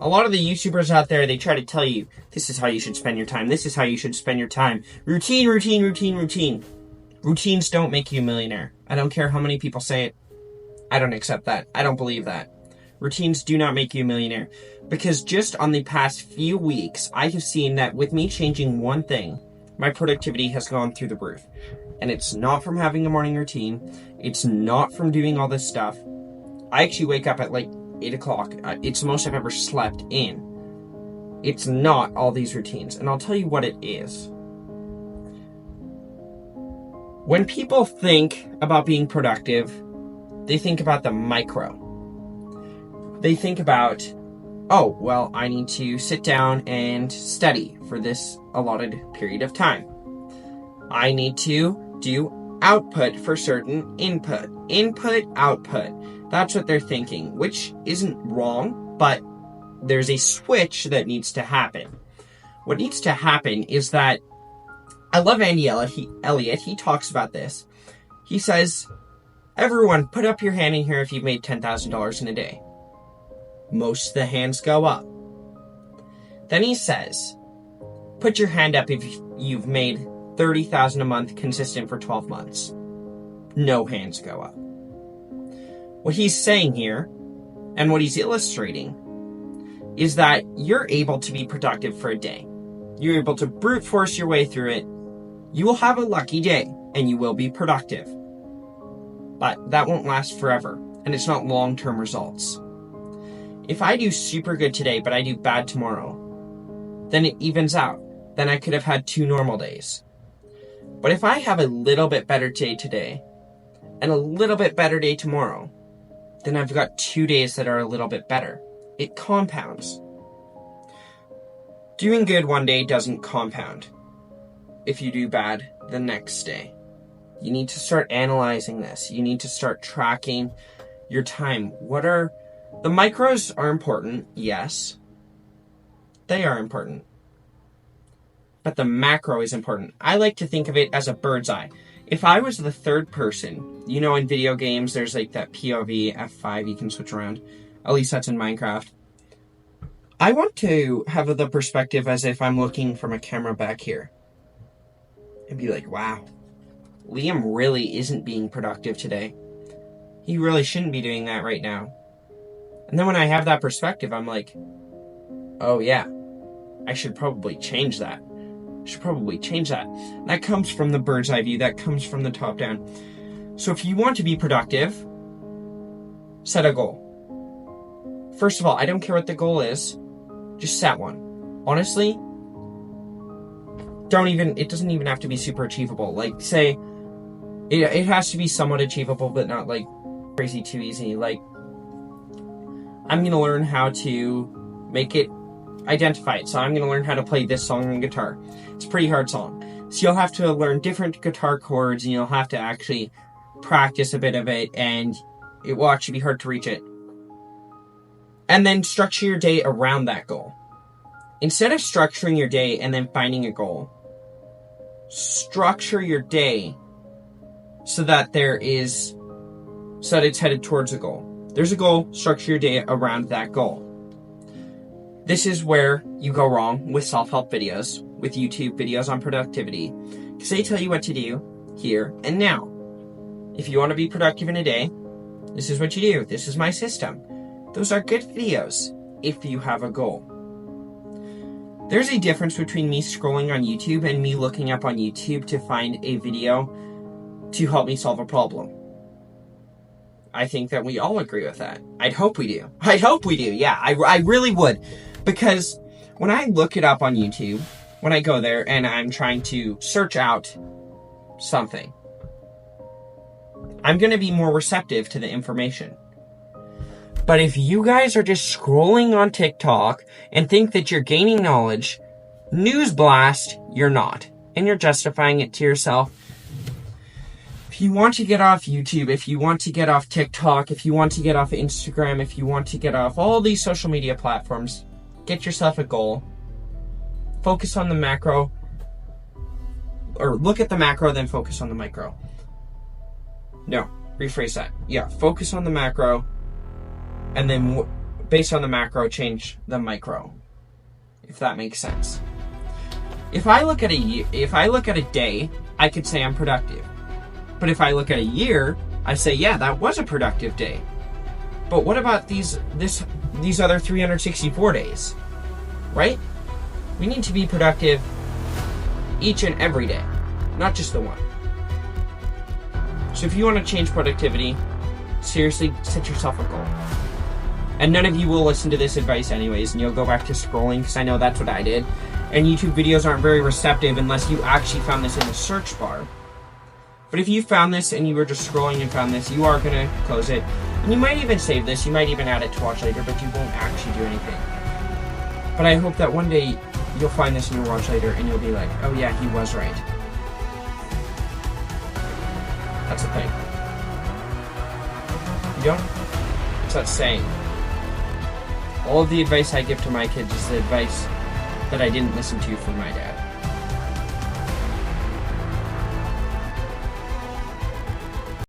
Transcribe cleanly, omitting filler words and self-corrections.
A lot of the YouTubers out there, they try to tell you, this is how you should spend your time. This is how you should spend your time. Routine, routine, routine, routine. Routines don't make you a millionaire. I don't care how many people say it. I don't accept that. I don't believe that. Routines do not make you a millionaire. Because just on the past few weeks, I have seen that with me changing one thing, my productivity has gone through the roof. And it's not from having a morning routine. It's not from doing all this stuff. I actually wake up at like 8 o'clock. It's the most I've ever slept in. It's not all these routines. And I'll tell you what it is. When people think about being productive, they think about the micro. They think about, oh, well, I need to sit down and study for this allotted period of time. I need to do output for certain input. Input, output. That's what they're thinking, which isn't wrong, but there's a switch that needs to happen. What needs to happen is that, I love Andy Elliott, he talks about this. He says, everyone, put up your hand in here if you've made $10,000 in a day. Most of the hands go up. Then he says, put your hand up if you've made $30,000 a month consistent for 12 months. No hands go up. What he's saying here, and what he's illustrating, is that you're able to be productive for a day. You're able to brute force your way through it. You will have a lucky day, and you will be productive. But that won't last forever, and it's not long-term results. If I do super good today, but I do bad tomorrow, then it evens out. Then I could have had 2 normal days. But if I have a little bit better day today, and a little bit better day tomorrow, then I've got 2 days that are a little bit better. It compounds. Doing good one day doesn't compound if you do bad the next day. You need to start analyzing this. You need to start tracking your time. The micros are important, yes. They are important. But the macro is important. I like to think of it as a bird's eye. If I was the third person, in video games, there's like that POV, F5, you can switch around. At least that's in Minecraft. I want to have the perspective as if I'm looking from a camera back here. And be like, wow, Liam really isn't being productive today. He really shouldn't be doing that right now. And then when I have that perspective, I'm like, oh yeah, I should probably change that. That comes from the bird's eye view. That comes from the top down. So if you want to be productive, set a goal. First of all, I don't care what the goal is. Just set one. Honestly, it doesn't even have to be super achievable. Like, say, it has to be somewhat achievable, but not like crazy too easy. Like, I'm going to learn how to make it identify it. So I'm going to learn how to play this song on guitar. It's a pretty hard song. So you'll have to learn different guitar chords, and you'll have to actually practice a bit of it, and it will actually be hard to reach it. And then structure your day around that goal. Instead of structuring your day and then finding a goal, structure your day so that it's headed towards a goal. There's a goal, structure your day around that goal. This is where you go wrong with self-help videos, with YouTube videos on productivity, because they tell you what to do here and now. If you want to be productive in a day, this is what you do. This is my system. Those are good videos if you have a goal. There's a difference between me scrolling on YouTube and me looking up on YouTube to find a video to help me solve a problem. I think that we all agree with that. I'd hope we do. Yeah, I really would. Because when I look it up on YouTube, when I go there and I'm trying to search out something, I'm going to be more receptive to the information. But if you guys are just scrolling on TikTok and think that you're gaining knowledge, news blast, you're not. And you're justifying it to yourself. If you want to get off YouTube, if you want to get off TikTok, if you want to get off Instagram, if you want to get off all these social media platforms, get yourself a goal. Focus on the macro. Or look at the macro, then focus on the micro. No, rephrase that. Yeah, focus on the macro. And then based on the macro, change the micro, if that makes sense. If I look at a day, I could say I'm productive. But if I look at a year, I say, yeah, that was a productive day. But what about these other 364 days, right? We need to be productive each and every day, not just the one. So if you want to change productivity, seriously, set yourself a goal. And none of you will listen to this advice anyways, and you'll go back to scrolling, because I know that's what I did. And YouTube videos aren't very receptive unless you actually found this in the search bar. But if you found this and you were just scrolling and found this, you are going to close it. And you might even save this, you might even add it to watch later, but you won't actually do anything. But I hope that one day you'll find this in your watch later and you'll be like, oh yeah, he was right. That's the thing. You don't? It's that saying. All of the advice I give to my kids is the advice that I didn't listen to from my dad.